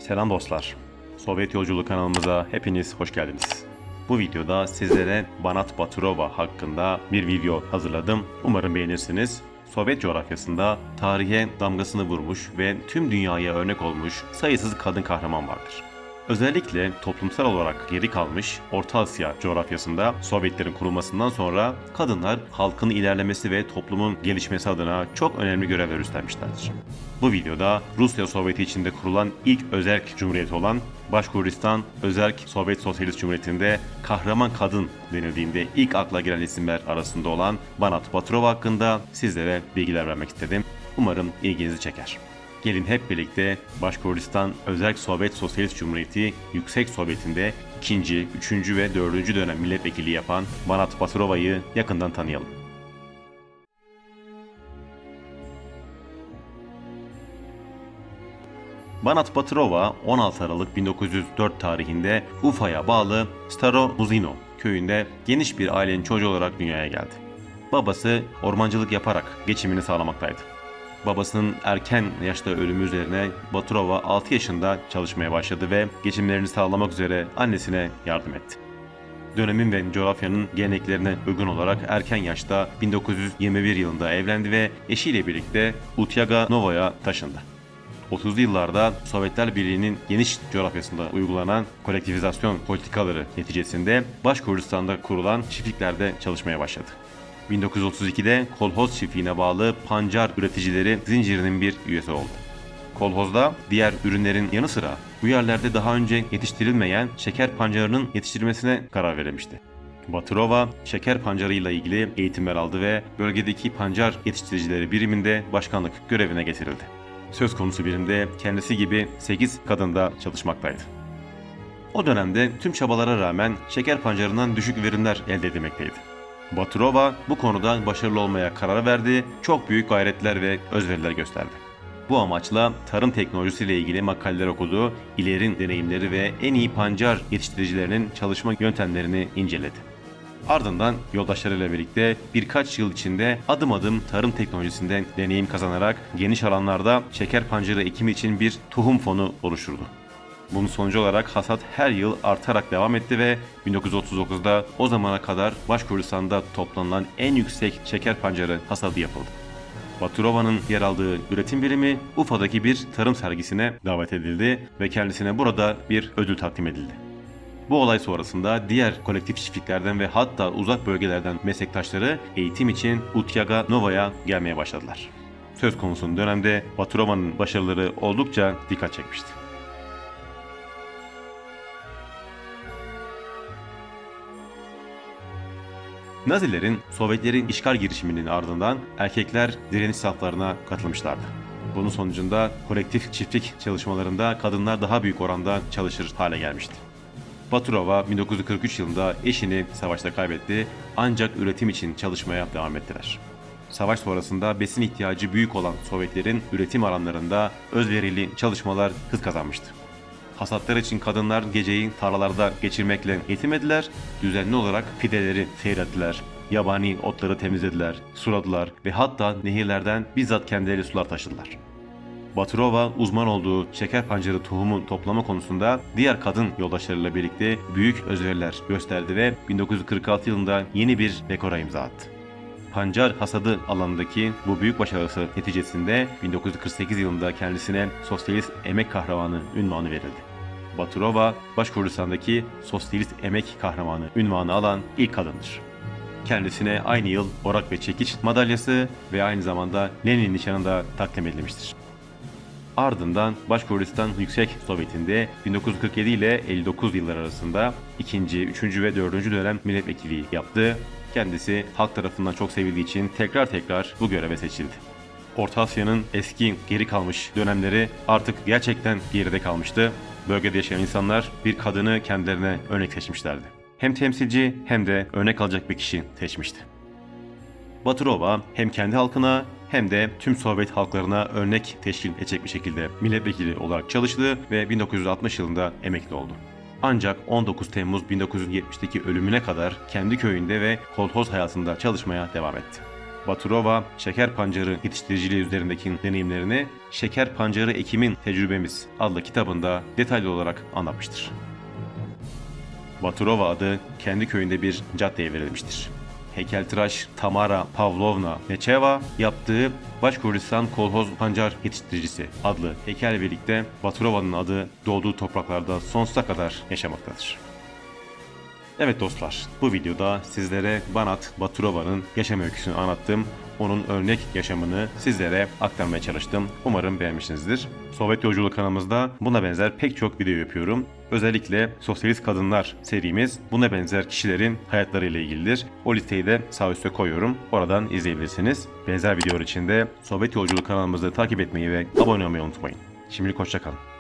Selam dostlar. Sovyet Yolculuk kanalımıza hepiniz hoş geldiniz. Bu videoda sizlere Banat Baturova hakkında bir video hazırladım. Umarım beğenirsiniz. Sovyet coğrafyasında tarihe damgasını vurmuş ve tüm dünyaya örnek olmuş sayısız kadın kahraman vardır. Özellikle toplumsal olarak geri kalmış Orta Asya coğrafyasında Sovyetlerin kurulmasından sonra kadınlar halkın ilerlemesi ve toplumun gelişmesi adına çok önemli görevler üstlenmişlerdir. Bu videoda Rusya Sovyeti içinde kurulan ilk özerk cumhuriyeti olan Başkuristan Özerk Sovyet Sosyalist Cumhuriyeti'nde kahraman kadın denildiğinde ilk akla gelen isimler arasında olan Banat Baturova hakkında sizlere bilgiler vermek istedim. Umarım ilginizi çeker. Gelin hep birlikte Başkuristan Özerk Sovyet Sosyalist Cumhuriyeti Yüksek Sovyeti'nde 2., 3. ve 4. dönem milletvekili yapan Banat Baturova'yı yakından tanıyalım. Banat Baturova 16 Aralık 1904 tarihinde Ufa'ya bağlı Staromuzino köyünde geniş bir ailenin çocuğu olarak dünyaya geldi. Babası ormancılık yaparak geçimini sağlamaktaydı. Babasının erken yaşta ölümü üzerine Baturova 6 yaşında çalışmaya başladı ve geçimlerini sağlamak üzere annesine yardım etti. Dönemin ve coğrafyanın geleneklerine uygun olarak erken yaşta 1921 yılında evlendi ve eşiyle birlikte Utyaga Nova'ya taşındı. 30'lu yıllarda Sovyetler Birliği'nin geniş coğrafyasında uygulanan kolektivizasyon politikaları neticesinde Başkuristan'da kurulan çiftliklerde çalışmaya başladı. 1932'de kolhoz çiftliğine bağlı pancar üreticileri zincirinin bir üyesi oldu. Kolhozda diğer ürünlerin yanı sıra bu yerlerde daha önce yetiştirilmeyen şeker pancarının yetiştirilmesine karar verilmişti. Baturova şeker pancarıyla ilgili eğitimler aldı ve bölgedeki pancar yetiştiricileri biriminde başkanlık görevine getirildi. Söz konusu birimde kendisi gibi 8 kadın da çalışmaktaydı. O dönemde tüm çabalara rağmen şeker pancarından düşük verimler elde edilmekteydi. Baturova bu konuda başarılı olmaya karar verdi, çok büyük gayretler ve özveriler gösterdi. Bu amaçla tarım teknolojisiyle ilgili makaleler okudu, ilerin deneyimleri ve en iyi pancar yetiştiricilerinin çalışma yöntemlerini inceledi. Ardından yoldaşlarıyla birlikte birkaç yıl içinde adım adım tarım teknolojisinden deneyim kazanarak geniş alanlarda şeker pancarı ekimi için bir tohum fonu oluşturdu. Bunun sonucu olarak hasat her yıl artarak devam etti ve 1939'da o zamana kadar Başkuristan'da toplanılan en yüksek şeker pancarı hasadı yapıldı. Baturova'nın yer aldığı üretim birimi Ufa'daki bir tarım sergisine davet edildi ve kendisine burada bir ödül takdim edildi. Bu olay sonrasında diğer kolektif çiftliklerden ve hatta uzak bölgelerden meslektaşları eğitim için Utyaga Nova'ya gelmeye başladılar. Söz konusu dönemde Baturova'nın başarıları oldukça dikkat çekmişti. Nazilerin Sovyetlerin işgal girişiminin ardından erkekler direniş saflarına katılmışlardı. Bunun sonucunda kolektif çiftlik çalışmalarında kadınlar daha büyük oranda çalışır hale gelmişti. Baturova 1943 yılında eşini savaşta kaybetti ancak üretim için çalışmaya devam ettiler. Savaş sonrasında besin ihtiyacı büyük olan Sovyetlerin üretim alanlarında özverili çalışmalar hız kazanmıştı. Hasatlar için kadınlar geceyi tarlalarda geçirmekle yetinmediler, düzenli olarak fideleri seyrettiler, yabani otları temizlediler, suladılar ve hatta nehirlerden bizzat kendileri sular taşıdılar. Baturova uzman olduğu şeker pancarı tohumu toplama konusunda diğer kadın yoldaşlarıyla birlikte büyük özveriler gösterdi ve 1946 yılında yeni bir rekora imza attı. Pancar hasadı alanındaki bu büyük başarısı neticesinde 1948 yılında kendisine Sosyalist Emek Kahramanı unvanı verildi. Baturova, Başkuristan'daki Sosyalist Emek Kahramanı unvanı alan ilk kadındır. Kendisine aynı yıl Orak ve Çekiç madalyası ve aynı zamanda Lenin nişanı da takdim edilmiştir. Ardından Başkuristan Yüksek Sovyeti'nde 1947 ile 59 yıllar arasında 2., 3. ve 4. dönem milletvekili yaptı. Kendisi halk tarafından çok sevildiği için tekrar bu göreve seçildi. Orta Asya'nın eski geri kalmış dönemleri artık gerçekten geride kalmıştı. Bölgede yaşayan insanlar bir kadını kendilerine örnek seçmişlerdi. Hem temsilci hem de örnek alacak bir kişi seçmişti. Baturova hem kendi halkına hem de tüm Sovyet halklarına örnek teşkil edecek bir şekilde milletvekili olarak çalıştı ve 1960 yılında emekli oldu. Ancak 19 Temmuz 1970'teki ölümüne kadar kendi köyünde ve kolhoz hayatında çalışmaya devam etti. Baturova, şeker pancarı yetiştiriciliği üzerindeki deneyimlerini Şeker Pancarı Ekimin Tecrübemiz adlı kitabında detaylı olarak anlatmıştır. Baturova adı kendi köyünde bir caddeye verilmiştir. Heykeltıraş Tamara Pavlovna Necheva yaptığı Başkuristan Kolhoz Pancar Yetiştiricisi adlı heykelle birlikte Baturova'nın adı doğduğu topraklarda sonsuza kadar yaşamaktadır. Evet dostlar, bu videoda sizlere Banat Baturova'nın yaşam öyküsünü anlattım. Onun örnek yaşamını sizlere aktarmaya çalıştım. Umarım beğenmişsinizdir. Sovyet Yolculuğu kanalımızda buna benzer pek çok video yapıyorum. Özellikle Sosyalist Kadınlar serimiz buna benzer kişilerin hayatlarıyla ilgilidir. O listeyi de sağ üstte koyuyorum. Oradan izleyebilirsiniz. Benzer videolar için de Sovyet Yolculuğu kanalımızı takip etmeyi ve abone olmayı unutmayın. Şimdilik hoşça kalın.